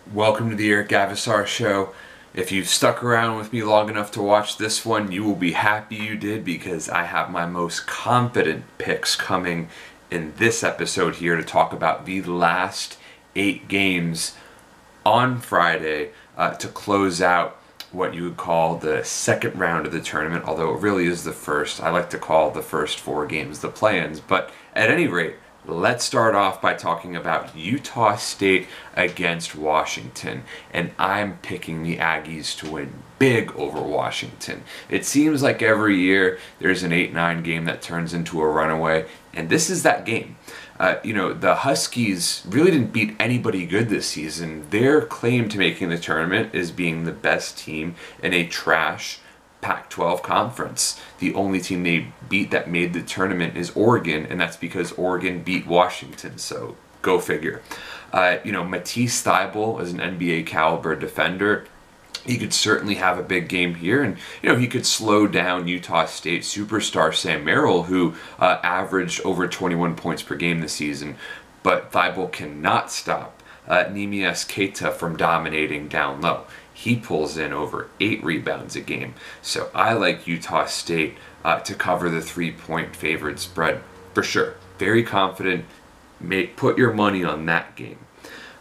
Welcome to the Eric Gavisar Show. If you've stuck around with me long enough to watch this one, you will be happy you did because I have my most confident picks coming in this episode here to talk about the last 8 games on Friday to close out what you would call the second round of the tournament, although it really is the first. I like to call the first 4 games the play-ins, but at any rate, let's start off by talking about Utah State against Washington, and I'm picking the Aggies to win big over Washington. It seems like every year there's an 8-9 game that turns into a runaway, and this is that game. The Huskies really didn't beat anybody good this season. Their claim to making the tournament is being the best team in a trash Pac-12 conference. The only team they beat that made the tournament is Oregon, and that's because Oregon beat Washington, so go figure. Matisse Thybulle is an NBA caliber defender. He could certainly have a big game here, and he could slow down Utah State superstar Sam Merrill, who averaged over 21 points per game this season. But Thybulle cannot stop Neemias Queta from dominating down low. He pulls in over 8 rebounds a game. So I like Utah State to cover the 3-point favored spread for sure. Very confident. Put your money on that game.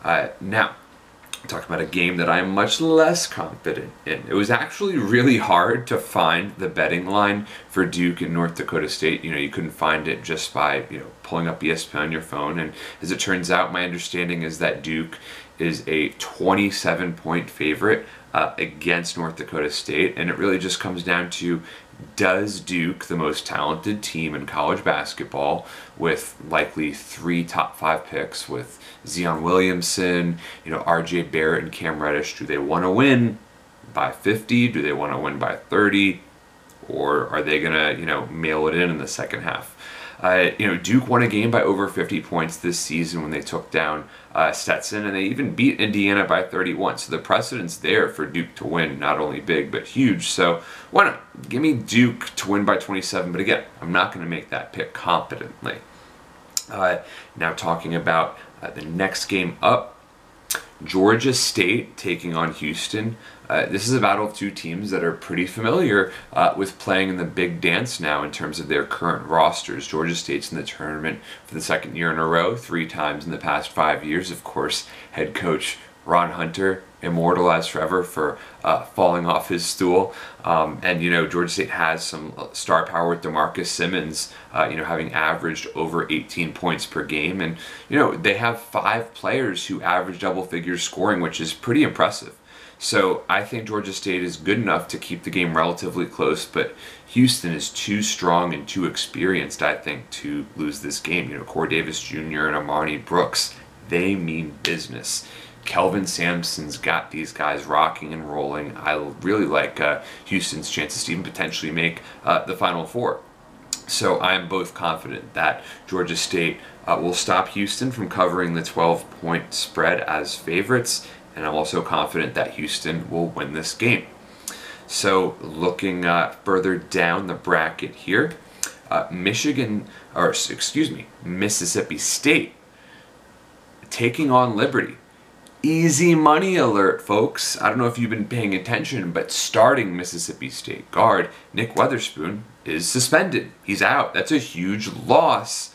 Now, talk about a game that I'm much less confident in. It was actually really hard to find the betting line for Duke and North Dakota State. You couldn't find it just by pulling up ESPN on your phone. And as it turns out, my understanding is that Duke is a 27-point favorite against North Dakota State, and it really just comes down to, does Duke, the most talented team in college basketball, with likely 3 top 5 picks, with Zion Williamson, R.J. Barrett and Cam Reddish, do they want to win by 50? Do they want to win by 30? Or are they going to, mail it in the second half? Duke won a game by over 50 points this season when they took down Stetson, and they even beat Indiana by 31. So the precedent's there for Duke to win, not only big, but huge. So why not? Give me Duke to win by 27, but again, I'm not going to make that pick confidently. Now talking about the next game up, Georgia State taking on Houston. This is a battle of 2 teams that are pretty familiar with playing in the big dance now in terms of their current rosters. Georgia State's in the tournament for the 2nd year in a row, 3 times in the past 5 years. Of course, head coach Ron Hunter, immortalized forever for falling off his stool. Georgia State has some star power with DeMarcus Simmons, having averaged over 18 points per game. And, they have 5 players who average double figures scoring, which is pretty impressive. So I think Georgia State is good enough to keep the game relatively close, but Houston is too strong and too experienced, I think, to lose this game. Corey Davis Jr. and Armani Brooks, they mean business. Kelvin Sampson's got these guys rocking and rolling. I really like Houston's chances to even potentially make the Final Four. So I am both confident that Georgia State will stop Houston from covering the 12-point spread as favorites, and I'm also confident that Houston will win this game. So looking further down the bracket here, Mississippi State taking on Liberty. Easy money alert, folks. I don't know if you've been paying attention, but starting Mississippi State guard Nick Weatherspoon is suspended. He's out. That's a huge loss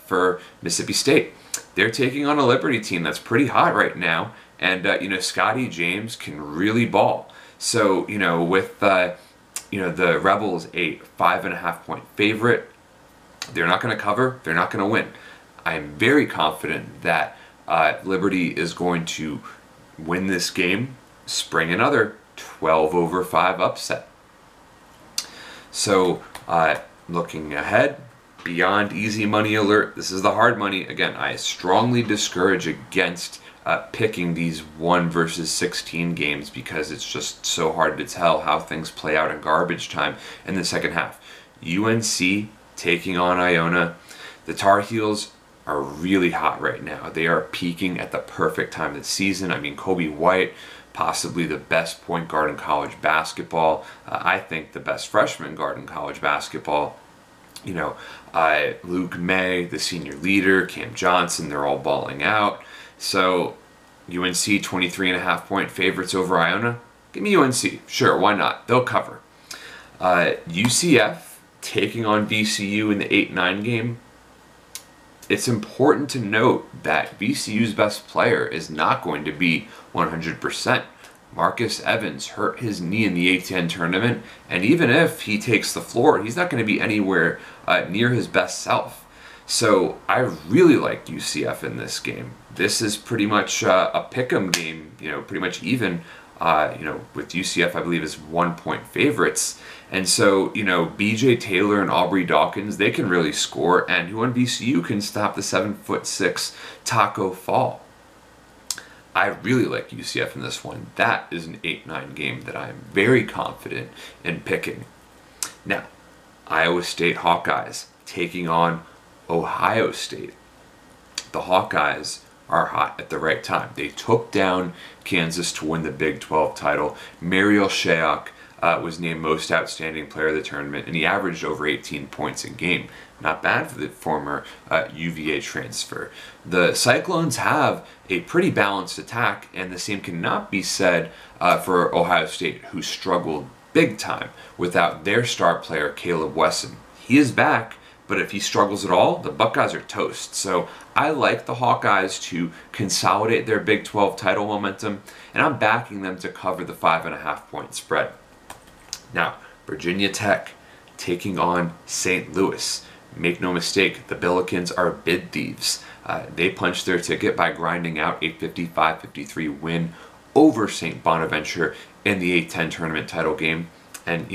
for Mississippi State. They're taking on a Liberty team that's pretty hot right now, and Scotty James can really ball. So with the Rebels a 5.5-point favorite, they're not going to cover. They're not going to win. I am very confident that Liberty is going to win this game, spring another 12/5 upset. So looking ahead, beyond easy money alert, this is the hard money. Again, I strongly discourage against picking these 1 versus 16 games because it's just so hard to tell how things play out in garbage time in the second half. UNC taking on Iona. The Tar Heels are really hot right now. They are peaking at the perfect time of the season. I mean, Kobe White, possibly the best point guard in college basketball. I think the best freshman guard in college basketball. Luke May, the senior leader, Cam Johnson, they're all balling out. So UNC 23.5-point favorites over Iona. Give me UNC. Sure, why not? They'll cover. UCF taking on VCU in the 8-9 game. It's important to note that VCU's best player is not going to be 100%. Marcus Evans hurt his knee in the A10 tournament, and even if he takes the floor, he's not going to be anywhere near his best self. So I really like UCF in this game. This is pretty much a pick'em game, pretty much even. With UCF, I believe is 1-point favorites. And so, BJ Taylor and Aubrey Dawkins, they can really score, and who on VCU can stop the 7'6" Taco Fall. I really like UCF in this one. That is an 8-9 game that I'm very confident in picking. Now, Iowa State Hawkeyes taking on Ohio State. The Hawkeyes are hot at the right time. They took down Kansas to win the Big 12 title. Mariel Shayok was named most outstanding player of the tournament, and he averaged over 18 points a game. Not bad for the former UVA transfer. The Cyclones have a pretty balanced attack, and the same cannot be said for Ohio State, who struggled big time without their star player, Caleb Wesson. He is back, but if he struggles at all, the Buckeyes are toast. So I like the Hawkeyes to consolidate their Big 12 title momentum, and I'm backing them to cover the 5.5-point spread. Now, Virginia Tech taking on St. Louis. Make no mistake, the Billikens are bid thieves. They punched their ticket by grinding out a 55-53 win over St. Bonaventure in the A10 tournament title game. And,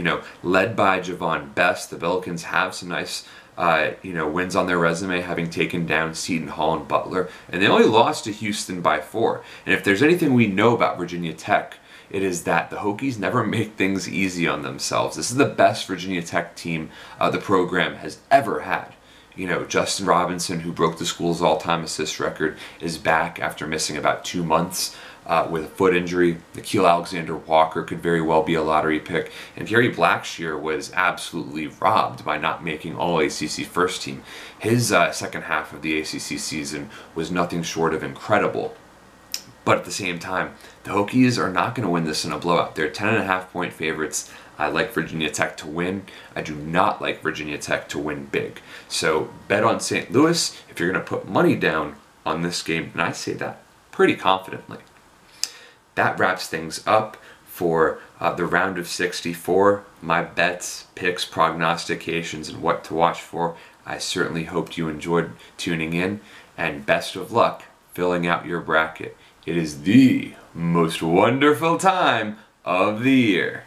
led by Javon Best, the Billikens have some nice wins on their resume, having taken down Seton Hall and Butler, and they only lost to Houston by 4. And if there's anything we know about Virginia Tech, it is that the Hokies never make things easy on themselves. This is the best Virginia Tech team the program has ever had. Justin Robinson, who broke the school's all-time assist record, is back after missing about 2 months with a foot injury. Nikhil Alexander-Walker could very well be a lottery pick. And Gary Blackshear was absolutely robbed by not making All-ACC first team. His second half of the ACC season was nothing short of incredible. But at the same time, the Hokies are not going to win this in a blowout. They're 10.5-point favorites. I like Virginia Tech to win. I do not like Virginia Tech to win big. So bet on St. Louis if you're going to put money down on this game, and I say that pretty confidently. That wraps things up for the round of 64. My bets, picks, prognostications, and what to watch for. I certainly hoped you enjoyed tuning in, and best of luck filling out your bracket. It is the most wonderful time of the year.